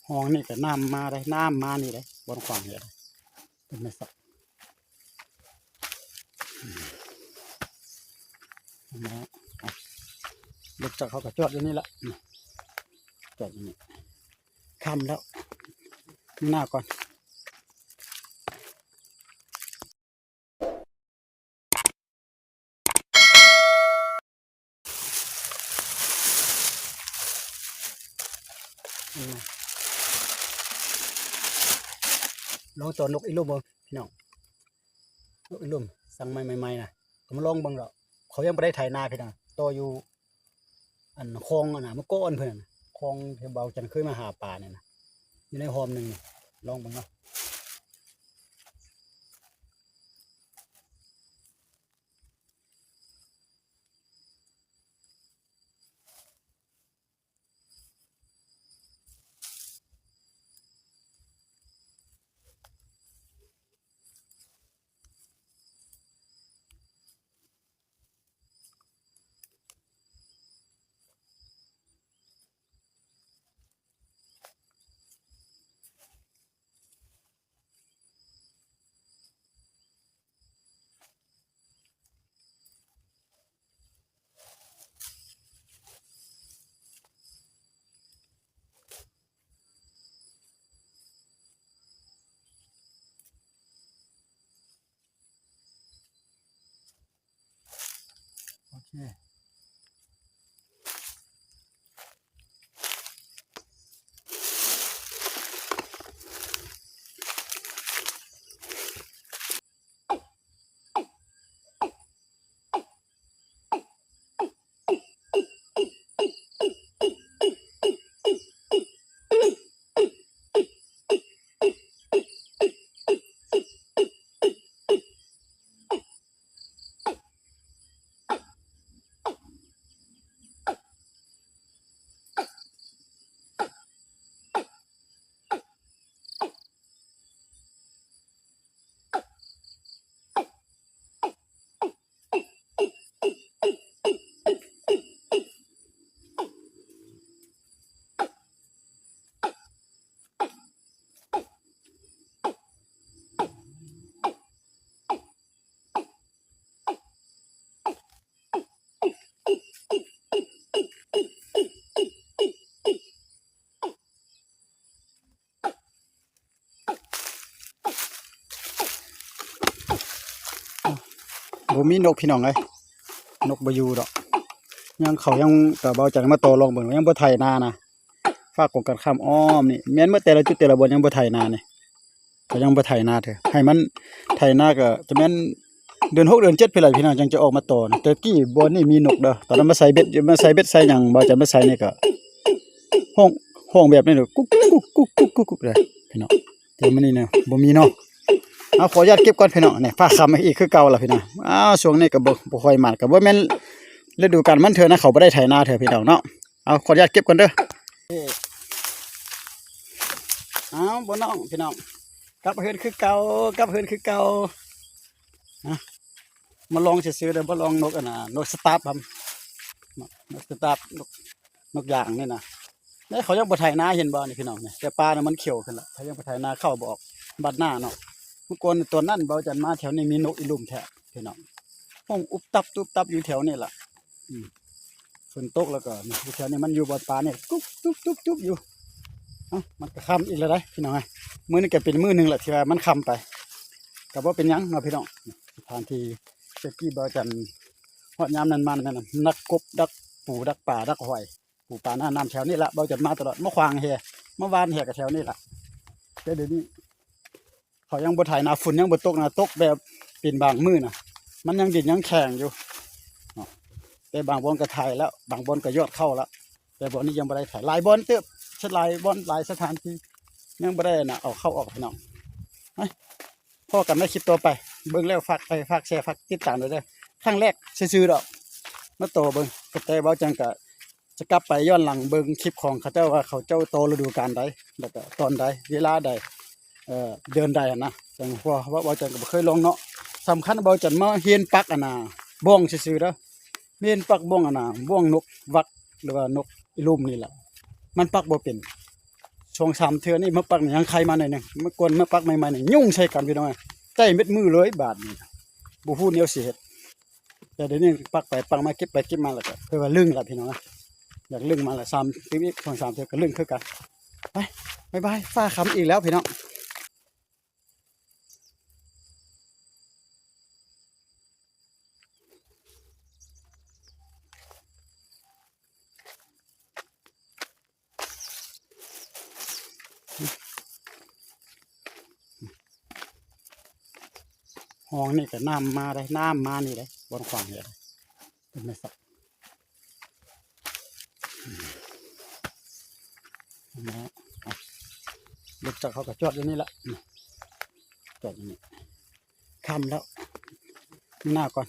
ห้องนี่ก็น้ำมาได้น้ำมานี่ได้บนขวางเนี่ยเป็นไม่สักนะรถจักรเขาก็จอดอยู่นี่ละจอดอยู่นี่ค่ำแล้วหน้าก่อนลองตัวนกอีลุ่มพี่น้องนกอีลุ่มสั่งใหม่ๆนะผมลองบังแล้วเขายังไม่ได้ไถนาพี่น้องตัวอยู่อันคลองนะมันก้อนเพื่อนคลองเทเบาจันเคยมาหาปลาเนี่ยนะอยู่ในหอมหนึ่งลองบังเนาะโอเคผมมีนกพี่น้องเลยนกบายูดอกยังเขายังกับเบาจังมาโตลงเบิ่งยังบ่ไถนานะฝากกงกันข้ามอ้อมนี่แม้นเมื่อแต่ละจุดแต่ละบนยังบ่ไถนาเนี่ยเขายังบ่ไถนาเถอะให้มันไถนาก็จะแม่นเดือน6เดือน7ไปเลยพี่น้องจังจะออกมาโตนะแต่กี้บนนี่มีนกเด้อตอนนั้นมาใส่เบ็ดใส่หยังบ่จะมาใส่นี่ก็ห้องแบบนี้เด้อกุ๊กกุ๊กกุ๊กกุ๊กกุ๊กกุ๊กเลยพี่น้องแต่มันนี่เนี่ยบ่มีเนาะเอาขออนุญาตเก็บก่อนพี่น้องเนี่ยฟ้าค่ำอีกคือเก่าล่ะพี่น้องช่วงนี้ก็บ่ค่อยมันก็บ่แม่นฤดูกาลมันเถอะนะเขาบ่ได้ไถนาเถอะพี่น้องเนาะเอาขออนุญาตเก็บก่อนเด้อบ่น้องพี่น้องกลับเฮือนคือเก่ากลับเฮือนคือเก่ามาลองซื้อๆเด้อบ่ลองนกอันน่ะนกสตาร์ฟครับนกสตาร์ฟนกย่างนี่นะแล้วเขายังบ่ไถนาเห็นบ่นี่พี่น้องเนี่ยแต่ปลาน่ะมันเขียวขึ้นละเขายังบ่ไถนาเข้าบ่ออกบัดหน้าเนาะเมื่อก่อนตัวนั้นเบาจันมาแถวนี้มีนกอีลุ่มแท้พี่น้องห้องอุบตับตุบตับอยู่แถวนี้ล่ะฝนตกแล้วก็อยู่แถวนี้มันอยู่บนปลาเนี่ยกุ๊บตุ๊บตุ๊บตุ๊บอยู่มันก็ค่ำอีกแล้วได้พี่น้องไงมื้อนี้ก็เป็นมื้อนึงแหละที่ว่ามันค่ำไปก็บ่เป็นหยังเนาะพี่น้องสถานที่เจ้ากี้เบาจันฮอดยามนั้นมันนั่นน่ะนักกบดักปูดักป่าดักหอยปูปลาหน้าน้ำแถวนี้ละเบาจันมาตลอดมาขวางเฮมาวานเฮกับแถวนี้ล่ะแต่เดี๋ยวนี้เขายังบ่ถ่ายนาฝุ่นยังบ่ตกนะตกแบบเป็นบางมื้อนะมันยังดินยังแข็งอยู่แต่บางบอนก็ถ่ายแล้วบางบอนก็ยอดเข้าแล้วแต่บอนนี้ยังบ่ได้ถ่ายหลายบอนเติบหลายบอนหลายสถานที่ยังบ่ได้นะเอาเข้าออกพี่น้องพ่อกันไม่คลิปตัวไปเบิ่งแล้วฝากแชร์ฝากติดตามด้วยเด้อครั้งแรกซื่อๆดอกมาโตเบิ่งแต่เบาจังก็จะกลับไปย้อนหลังเบิ่งคลิปของเขาเจ้าว่าเขาเจ้าโตฤดูกาลใดแล้วก็ตอนใดเวลาใดเดินได้นะจังว่าเบาจันก็บ่เคยลองเนาะสำคัญเบาจันมาเฮียนปักน่ะบ้องซื่อๆเด้อเฮียนปักบ้องน่ะบ้องนกวักหรือว่านกอีลุ่มนี่แหละมันปักบ่เป็น ช่วง3เทื่อนี่มาปักนี่ยังใครมาหน่อยหนึงเมื่อก่อนมาปักใหม่ๆนี่ยุ่งใส่กันพี่น้องใต้เม็ดมือเลยบาดนี้บ่ฮู้แนวสิเฮ็ดแต่เดี๋ยวนี้ปักไปปักมาเก็บไปเก็บมาแล้วก็เพิ่นว่าลึงล่ะพี่น้องอยากลึงมาละ3ปีนี้ช่วง3เทื่อก็ลึงคือกันไปบ๊ายบายฟ้าค่ำอีกแล้วพี่น้องห้องนี่ก็น้ำมาได้น้ำมานี่ได้บนขวางนี่ได้เป็นไม่สักนะรถจักรเขาก็จอดอยู่นี่ละจอดอยู่นี่ค่ำแล้วหน้าก่อน